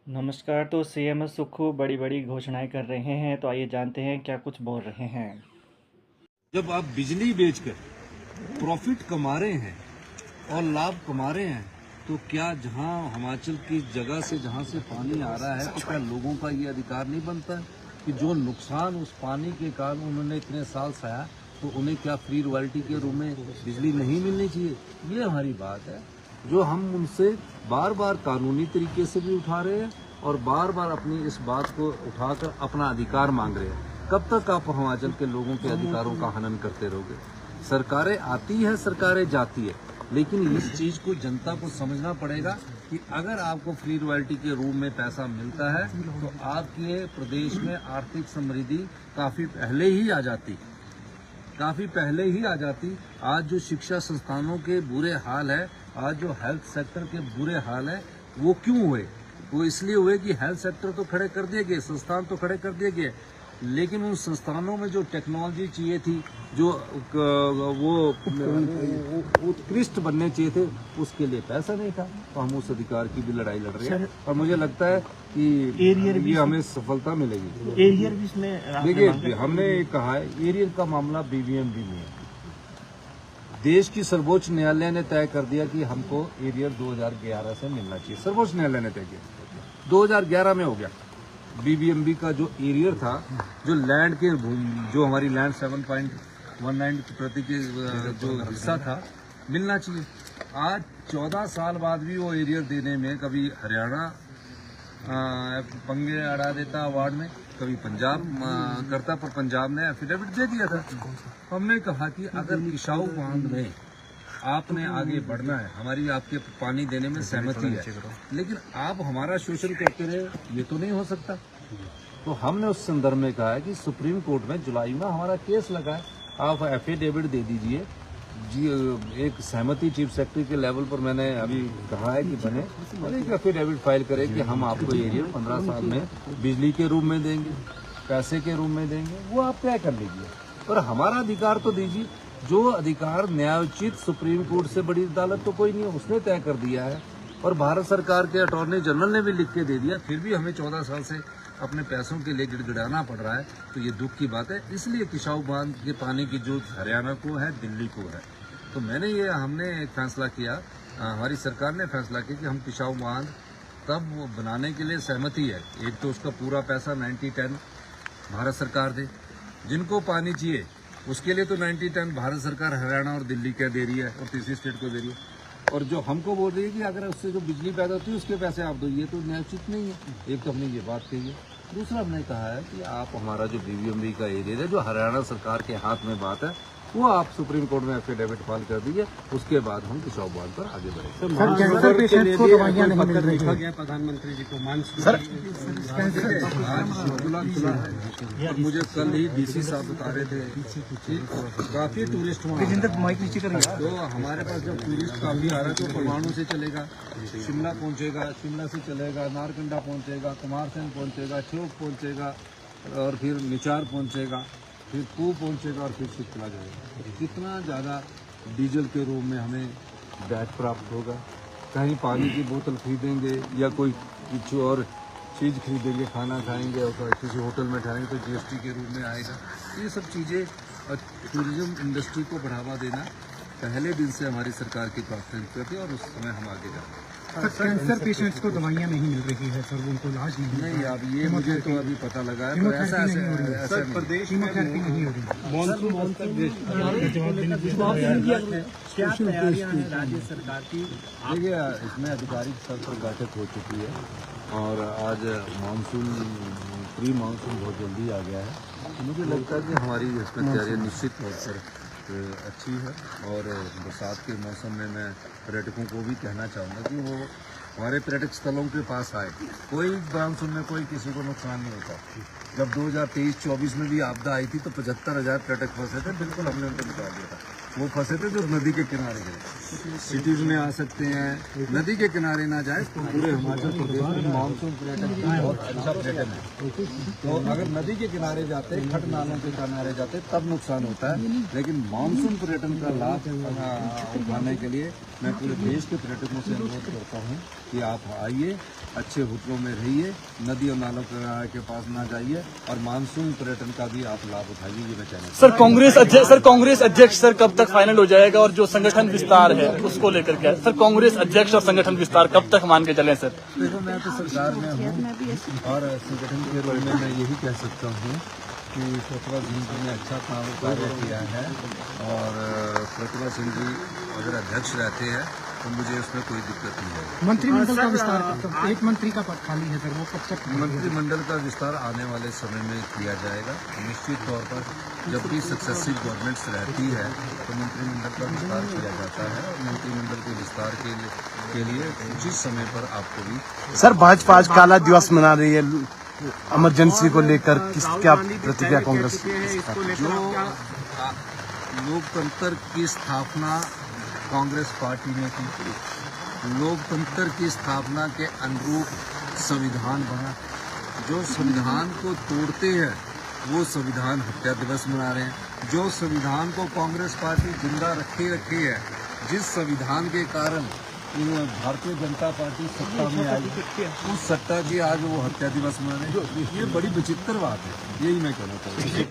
नमस्कार। तो सीएम सुक्खू बड़ी-बड़ी घोषणाएँ कर रहे हैं, तो आइए जानते हैं क्या कुछ बोल रहे हैं। जब आप बिजली बेचकर प्रॉफिट कमा रहे हैं और लाभ कमा रहे हैं, तो क्या जहां हिमाचल की जगह से जहां से पानी आ रहा है, तो क्या लोगों का ये अधिकार नहीं बनता है कि जो नुकसान उस पानी के कारण उन्होंने इतने साल सहा, तो उन्हें क्या फ्री रॉयल्टी के रूप में बिजली नहीं मिलनी चाहिए? ये हमारी बात है, जो हम उनसे बार बार कानूनी तरीके से भी उठा रहे हैं और बार बार अपनी इस बात को उठाकर अपना अधिकार मांग रहे हैं। कब तक आप हिमाचल के लोगों के अधिकारों का हनन करते रहोगे? सरकारें आती है, सरकारें जाती है, लेकिन इस चीज को जनता को समझना पड़ेगा कि अगर आपको फ्री रॉयल्टी के रूप में पैसा मिलता है, तो आपके प्रदेश में आर्थिक समृद्धि काफी पहले ही आ जाती, काफी पहले ही आ जाती। आज जो शिक्षा संस्थानों के बुरे हाल है, आज जो हेल्थ सेक्टर के बुरे हाल है, वो क्यों हुए? वो इसलिए हुए कि हेल्थ सेक्टर तो खड़े कर दिए गए, संस्थान तो खड़े कर दिए गए, लेकिन उन संस्थानों में जो टेक्नोलॉजी चाहिए थी, जो वो उत्कृष्ट बनने चाहिए थे, उसके लिए पैसा नहीं था। तो हम उस अधिकार की भी लड़ाई लड़ रहे हैं और मुझे लगता है कि ये हमें सफलता मिलेगी। एरियर भी इसमें देखिए, हमने कहा है एरियर का मामला BBM भी नहीं है। देश की सर्वोच्च न्यायालय ने तय कर दिया कि हमको एरियर 2011 से मिलना चाहिए। सर्वोच्च न्यायालय ने तय किया, 2011 में हो गया। BBMB का जो एरियर था, जो लैंड के जो हमारी लैंड 7.19% के जो हिस्सा था, मिलना चाहिए। आज 14 साल बाद भी वो एरियर देने में कभी हरियाणा पंगे अड़ा देता अवार्ड में, कभी पंजाब करता, पर पंजाब ने एफिडेविट दे दिया था। हमने कहा कि अगर किसाऊ बांध में आपने आगे बढ़ना है, हमारी आपके पानी देने में सहमति है, लेकिन आप हमारा शोषण करते रहे, ये तो नहीं हो सकता। तो हमने उस संदर्भ में कहा है कि सुप्रीम कोर्ट में जुलाई में हमारा केस लगा है, आप एफिडेविट दे दीजिए जी। एक सहमति चीफ सेक्रेटरी के लेवल पर मैंने अभी कहा है कि बने और एक एफिडेविट फाइल करें कि हम आपको एरिया 15 साल में बिजली के रूप में देंगे, पैसे के रूप में देंगे, वो आप तय कर लीजिए, पर हमारा अधिकार तो दीजिए। जो अधिकार न्यायोचित सुप्रीम कोर्ट से बड़ी अदालत तो कोई नहीं है, उसने तय कर दिया है और भारत सरकार के अटॉर्नी जनरल ने भी लिख के दे दिया, फिर भी हमें 14 साल से अपने पैसों के लिए गिड़गिड़ाना पड़ रहा है। तो ये दुख की बात है। इसलिए किसाऊ बांध के पानी की जो हरियाणा को है, दिल्ली को है, तो हमने एक फैसला किया, हमारी सरकार ने फैसला किया कि हम किसाऊ बांध तब बनाने के लिए सहमति है। एक तो उसका पूरा पैसा 90-10 भारत सरकार दे, जिनको पानी चाहिए उसके लिए तो 90-10 भारत सरकार हरियाणा और दिल्ली क्या दे रही है और तीसरी स्टेट को दे रही है, और जो हमको बोल रही है कि अगर उससे जो बिजली पैदा होती है उसके पैसे आप दो, ये तो न्यायोचित नहीं है। एक तो हमने ये बात कही है। दूसरा हमने कहा है कि आप हमारा जो BBMB का एरिया है, जो हरियाणा सरकार के हाथ में बात है, वो आप सुप्रीम कोर्ट में एफिडेविट फाइल कर दीजिए, उसके बाद हम किसाऊ बांध पर आगे बढ़ेंगे। कैंसर पेशेंट्स को दवाइयां नहीं मिल रही है। है प्रधानमंत्री जी को आज मुझे कल ही DC साहब बता रहे थे काफी टूरिस्ट तो हमारे पास जब टूरिस्ट काफी आ रहा है, तो परमाणु से चलेगा, शिमला पहुंचेगा, शिमला से चलेगा, नारकंडा पहुंचेगा, कुमारसैन पहुंचेगा, चौक पहुंचेगा और फिर निचार पहुंचेगा, फिर कू पहुंचेगा और फिर चला जाएगा। कितना ज़्यादा डीजल के रूप में हमें बैग प्राप्त होगा। कहीं पानी की बोतल खरीदेंगे या कोई कुछ और चीज़ खरीदेंगे, खाना खाएंगे और किसी होटल में ठहरेंगे तो GST के रूप में आएगा। ये सब चीज़ें टूरिज्म इंडस्ट्री को बढ़ावा देना पहले दिन से हमारी सरकार की प्राथमिकता थी और उस समय हम आगे जाएंगे। कैंसर पेशेंट्स को दवाइयां नहीं मिल रही है सर, उनको इलाज नहीं। अब ये मुझे तो अभी पता लगा है, तो ऐसा प्रदेश में नहीं हो रही। क्या तैयारियां हैं राज्य सरकार की? देखिए, इसमें आधिकारिक स्तर पर बैठक हो चुकी है और आज मानसून प्री मानसून बहुत जल्दी आ गया है। मुझे लगता है कि हमारी इसमें तैयारियाँ निश्चित तौर पर अच्छी है और बरसात के मौसम में मैं पर्यटकों को भी कहना चाहूँगा कि वो हमारे पर्यटक स्थलों के पास आए। कोई मानसून में कोई किसी को नुकसान नहीं होता। जब 2023-24 में भी आपदा आई थी तो 75,000 पर्यटक फंसे थे, बिल्कुल हमने उनको बता दिया था। वो फंसे थे जो नदी के किनारे गए। सिटीज में आ सकते हैं, नदी के किनारे ना जाए तो पूरे हिमाचल प्रदेश में मानसून पर्यटन की बहुत अच्छा पर्यटन है। तो अगर नदी के किनारे जाते, खट नालों के किनारे जाते तब नुकसान होता है, लेकिन मानसून पर्यटन का लाभ उठाने के लिए मैं पूरे देश के पर्यटकों से अनुरोध करता हूँ कि आप आइए, अच्छे होटलों में रहिए, नदी और नालों के पास ना जाइए और मानसून पर्यटन का भी आप लाभ उठाइए, ये मैं कहना चाहता हूं। सर कांग्रेस अध्यक्ष सर कब तक फाइनल हो जाएगा, और जो संगठन विस्तार है उसको लेकर क्या सर, कांग्रेस अध्यक्ष और संगठन विस्तार कब तक मान के चलें सर? देखो, मैं तो सरकार में हूँ और संगठन के रोल में मैं यही कह सकता हूँ कि प्रतिभा सिंह जी ने अच्छा काम कार्य किया है, और प्रतिभा सिंह जी अगर अध्यक्ष रहते हैं तो मुझे उसमें कोई दिक्कत नहीं है। मंत्रिमंडल का विस्तार एक मंत्री का पद खाली है सर, वो कब तक? मंत्रिमंडल का विस्तार आने वाले समय में किया जाएगा। निश्चित तौर पर जब भी सक्सेसिव गवर्नमेंट्स रहती है तो मंत्रिमंडल का विस्तार किया जाता है, और मंत्रिमंडल के विस्तार के लिए उचित समय पर आपको भी। सर भाजपा आज काला दिवस मना रही है इमरजेंसी को लेकर, क्या प्रतिक्रिया कांग्रेस? जो लोकतंत्र की स्थापना कांग्रेस पार्टी ने की, लोकतंत्र की स्थापना के अनुरूप संविधान बना। जो संविधान को तोड़ते हैं वो संविधान हत्या दिवस मना रहे हैं। जो संविधान को कांग्रेस पार्टी जिंदा रखे है, जिस संविधान के कारण भारतीय जनता पार्टी सत्ता में आई, उस सत्ता की आज वो हत्या दिवस मना रहे हैं। ये बड़ी विचित्र बात है, यही मैं कहना चाहता हूँ।